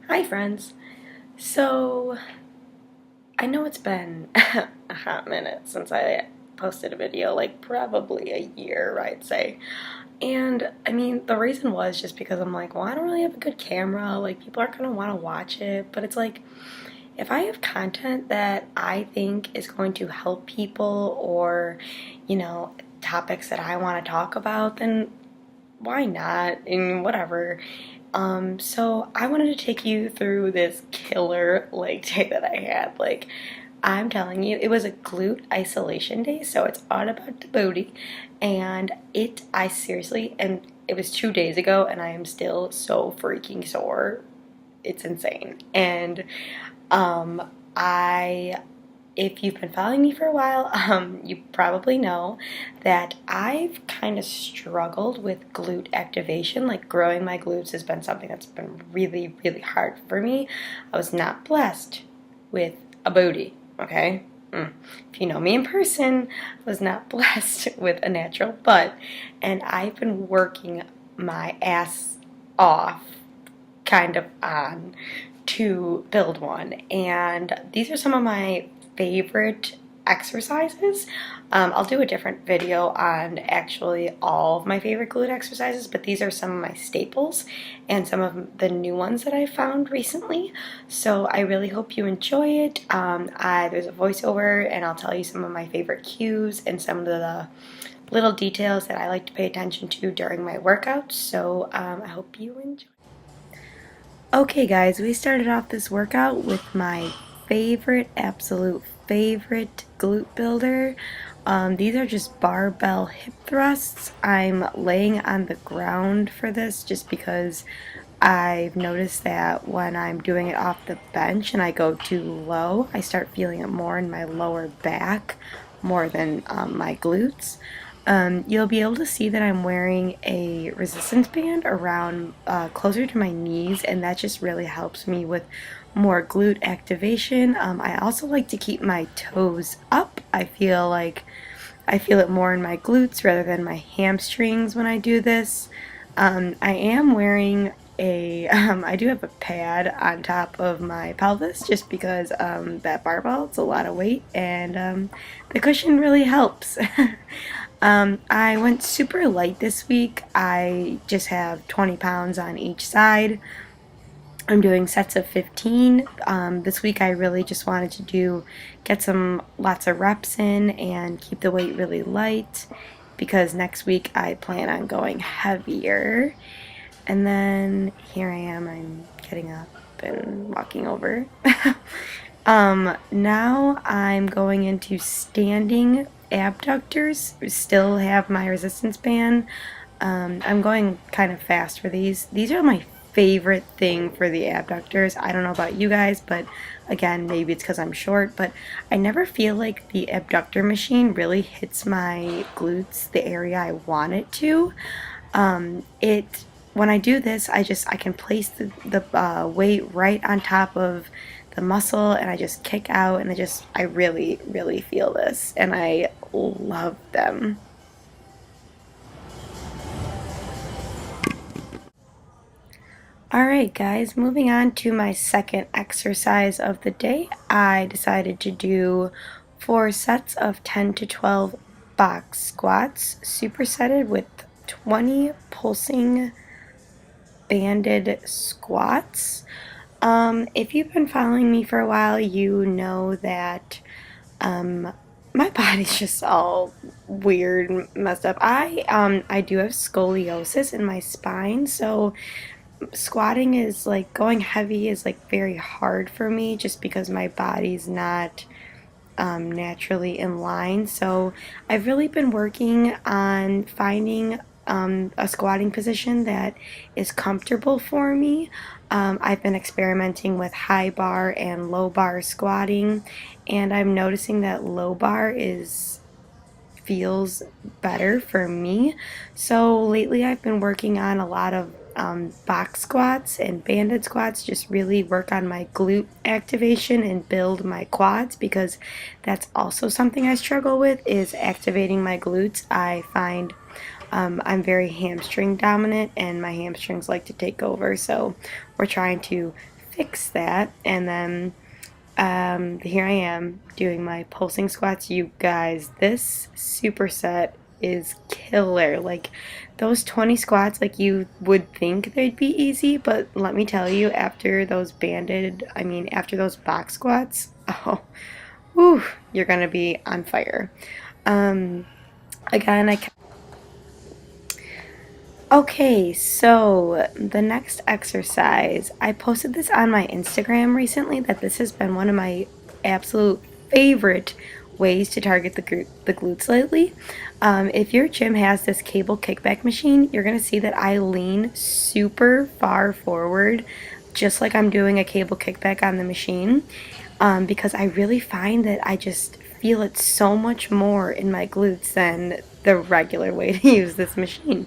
Hi friends. So I know it's been a hot minute since I posted a video, like probably a year, I'd say. And I mean, the reason was just because I'm like, well, I don't really have a good camera, like people aren't gonna want to watch it, but it's like if I have content that I think is going to help people or, topics that I want to talk about, then why not? And whatever. So I wanted to take you through this killer leg day that I had. Like, I'm telling you, it was a glute isolation day, so it's all about the booty. And I seriously, and it was 2 days ago, and I am still so freaking sore. It's insane. And um, I if you've been following me for a while, you probably know that I've kind of struggled with glute activation. Like growing my glutes has been something that's been really, really hard for me. I was not blessed with a booty, okay? If you know me in person, I was not blessed with a natural butt. And I've been working my ass off kind of on to build one. And these are some of my favorite exercises. I'll do a different video on actually all of my favorite glute exercises, but these are some of my staples and some of the new ones that I found recently. So I really hope you enjoy it. There's a voiceover and I'll tell you some of my favorite cues and some of the little details that I like to pay attention to during my workouts. So I hope you enjoy. Okay guys, we started off this workout with my absolute favorite glute builder. These are just barbell hip thrusts. I'm laying on the ground for this just because I've noticed that when I'm doing it off the bench and I go too low, I start feeling it more in my lower back more than my glutes. You'll be able to see that I'm wearing a resistance band around closer to my knees, and that just really helps me with more glute activation. I also like to keep my toes up. I feel it more in my glutes rather than my hamstrings when I do this. I am wearing I do have a pad on top of my pelvis just because that barbell, it's a lot of weight, and the cushion really helps. I went super light this week. I just have 20 pounds on each side. I'm doing sets of 15. This week I really just wanted to get lots of reps in and keep the weight really light because next week I plan on going heavier. And then here I am, I'm getting up and walking over. Now I'm going into standing abductors. Still have my resistance band. I'm going kind of fast for these. These are my favorite thing for the abductors. I don't know about you guys, but again, maybe it's because I'm short, but I never feel like the abductor machine really hits my glutes, the area I want it to. It When I do this, I can place the weight right on top of the muscle, and I just kick out, and I really, really feel this, and I love them. Alright guys, moving on to my second exercise of the day. I decided to do 4 sets of 10 to 12 box squats, supersetted with 20 pulsing banded squats. If you've been following me for a while, you know that my body's just all weird and messed up. I do have scoliosis in my spine, so squatting is like going heavy is like very hard for me just because my body's not naturally in line. So I've really been working on finding a squatting position that is comfortable for me. I've been experimenting with high bar and low bar squatting, and I'm noticing that low bar feels better for me. So lately I've been working on a lot of box squats and banded squats, just really work on my glute activation and build my quads, because that's also something I struggle with, is activating my glutes. I find I'm very hamstring dominant and my hamstrings like to take over, so we're trying to fix that, and then here I am doing my pulsing squats. You guys, this superset is killer. Like those 20 squats, like you would think they'd be easy, but let me tell you, after those after those box squats, oh, whew, you're gonna be on fire. Um, again, Okay, so the next exercise, I posted this on my Instagram recently that this has been one of my absolute favorite ways to target the glutes lately. If your gym has this cable kickback machine, you're going to see that I lean super far forward, just like I'm doing a cable kickback on the machine, because I really find that I just feel it so much more in my glutes than the regular way to use this machine.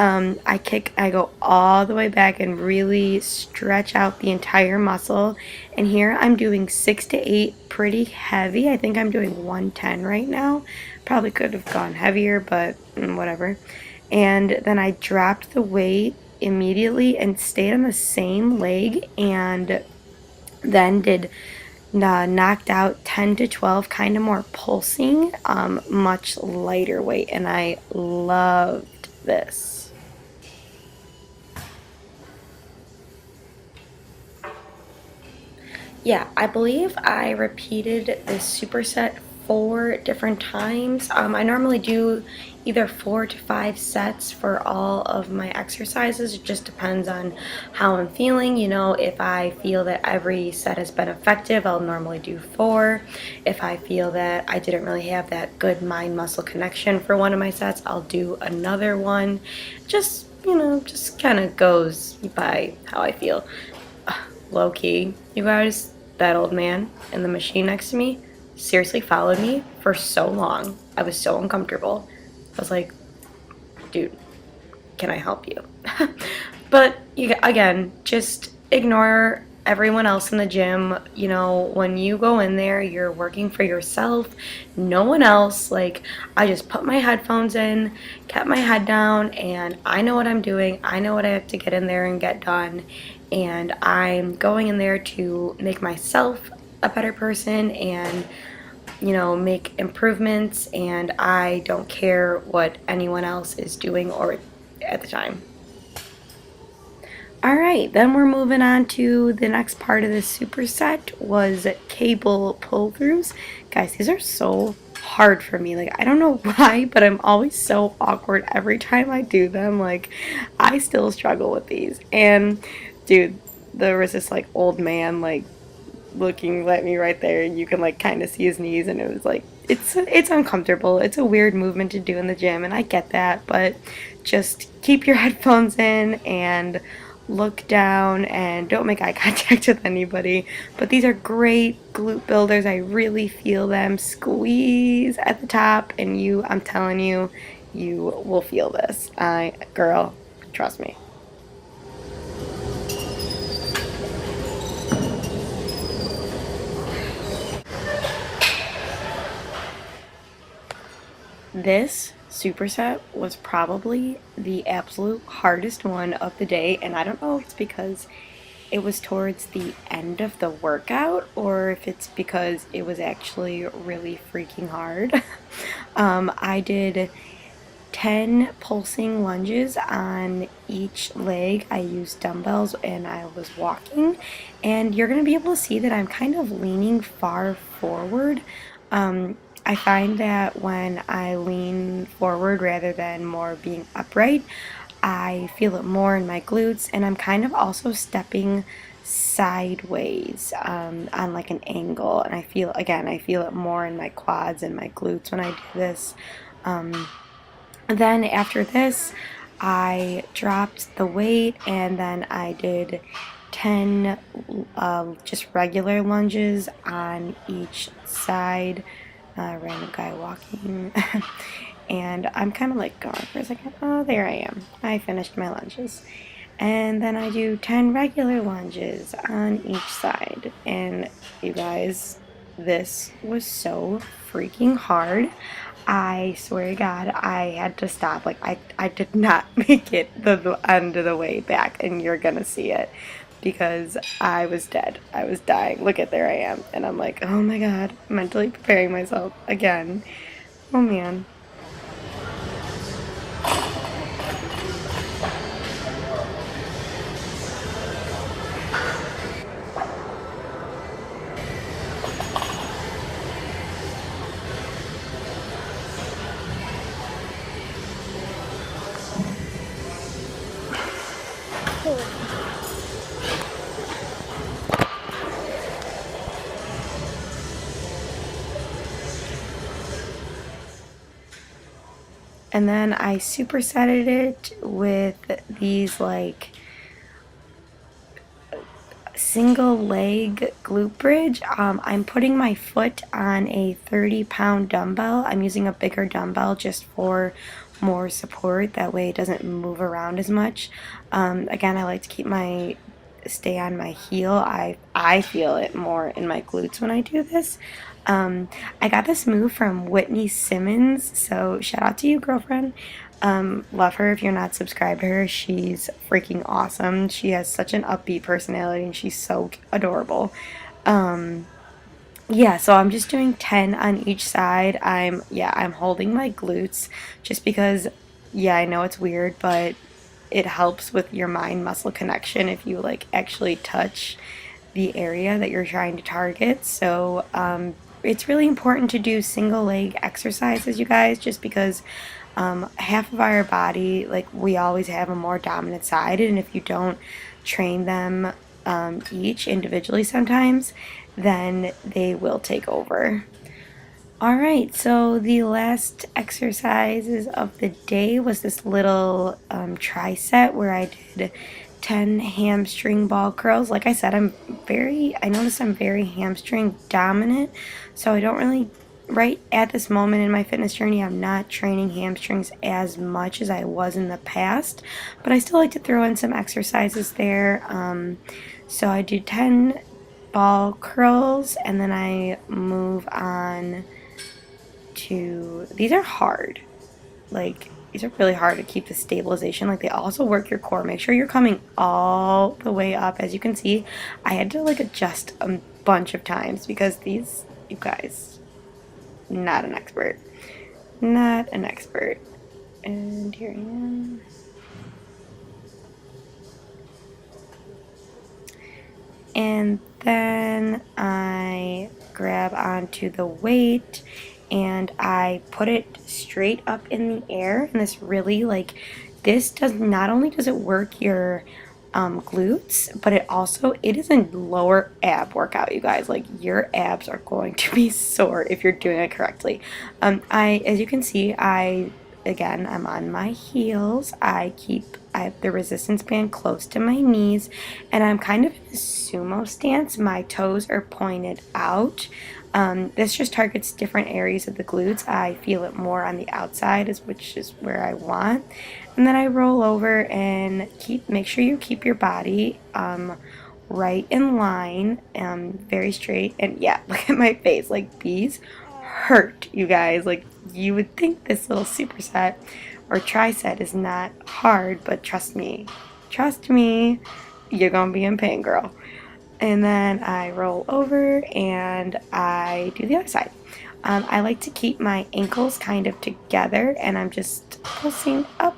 I go all the way back and really stretch out the entire muscle. And here I'm doing 6 to 8, pretty heavy. I think I'm doing 110 right now. Probably could have gone heavier, but whatever. And then I dropped the weight immediately and stayed on the same leg, and then did knocked out 10 to 12, kind of more pulsing, much lighter weight. And I loved this. Yeah, I believe I repeated this superset 4 different times. I normally do either 4 to 5 sets for all of my exercises. It just depends on how I'm feeling. If I feel that every set has been effective, I'll normally do 4. If I feel that I didn't really have that good mind-muscle connection for one of my sets, I'll do another one. Just kind of goes by how I feel. Low key, you guys, that old man in the machine next to me seriously followed me for so long. I was so uncomfortable. I was like, dude, can I help you? But again, just ignore everyone else in the gym. When you go in there, you're working for yourself, no one else. Like, I just put my headphones in, kept my head down, and I know what I'm doing. I know what I have to get in there and get done. And I'm going in there to make myself a better person and make improvements, and I don't care what anyone else is doing or at the time. All right, then we're moving on to the next part of this superset was cable pull-throughs. Guys, these are so hard for me. Like, I don't know why, but I'm always so awkward every time I do them. Like, I still struggle with these. And dude, there was this like old man like looking at me right there, and you can like kind of see his knees, and it was like it's uncomfortable. It's a weird movement to do in the gym, and I get that, but just keep your headphones in and look down and don't make eye contact with anybody. But these are great glute builders. I really feel them squeeze at the top, and I'm telling you, you will feel this. Girl, trust me. This superset was probably the absolute hardest one of the day, and I don't know if it's because it was towards the end of the workout or if it's because it was actually really freaking hard. I did 10 pulsing lunges on each leg. I used dumbbells and I was walking, and you're going to be able to see that I'm kind of leaning far forward. I find that when I lean forward rather than more being upright, I feel it more in my glutes, and I'm kind of also stepping sideways on like an angle, and I feel it more in my quads and my glutes when I do this. Then after this, I dropped the weight, and then I did 10 just regular lunges on each side. Random guy walking. And I'm kind of like gone for a second. Oh, there I am. I finished my lunges. And then I do 10 regular lunges on each side. And you guys, this was so freaking hard. I swear to God, I had to stop. Like, I did not make it the end of the way back, and you're gonna see it. because I was dead. I was dying. Look at, there I am. And I'm like, oh my god, mentally preparing myself again. Oh man. And then I supersetted it with these like single leg glute bridge. I'm putting my foot on a 30-pound dumbbell. I'm using a bigger dumbbell just for more support. That way it doesn't move around as much. Again, I like to keep my stay on my heel. I feel it more in my glutes when I do this. I got this move from Whitney Simmons, so shout out to you, girlfriend. Love her. If you're not subscribed to her, she's freaking awesome. She has such an upbeat personality and she's so adorable. Um, yeah, so I'm just doing 10 on each side. I'm holding my glutes just because, yeah, I know it's weird, but it helps with your mind muscle connection if you like actually touch the area that you're trying to target. So it's really important to do single leg exercises, you guys, just because half of our body, like we always have a more dominant side, and if you don't train them each individually sometimes, then they will take over. All right, so the last exercises of the day was this little tricep where I did 10 hamstring ball curls. Like I said, I noticed I'm very hamstring dominant, so I don't really, right at this moment in my fitness journey, I'm not training hamstrings as much as I was in the past, but I still like to throw in some exercises there. So I do 10 ball curls, and then I move on to, these are hard. Like, these are really hard to keep the stabilization. Like, they also work your core. Make sure you're coming all the way up. As you can see, I had to like adjust a bunch of times because these, you guys, not an expert. Not an expert. And here I am. And then I grab onto the weight and I put it straight up in the air. And this really, like, this does, not only does it work your glutes, but it is a lower ab workout, you guys. Like, your abs are going to be sore if you're doing it correctly. As you can see, again, I'm on my heels. I have the resistance band close to my knees, and I'm kind of in a sumo stance. My toes are pointed out. This just targets different areas of the glutes. I feel it more on the outside, which is where I want. And then I roll over and make sure you keep your body right in line, very straight. And yeah, look at my face. Like, these hurt, you guys. Like, you would think this little superset or tricep is not hard, but trust me, you're gonna be in pain, girl. And then I roll over and I do the other side. I like to keep my ankles kind of together, and I'm just pulsing up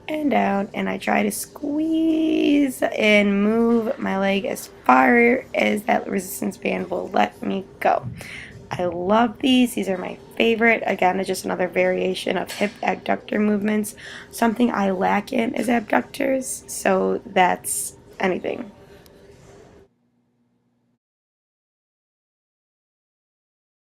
and down, and I try to squeeze and move my leg as far as that resistance band will let me go. I love these. These are my favorite. Again, it's just another variation of hip abductor movements. Something I lack in is abductors, so that's anything.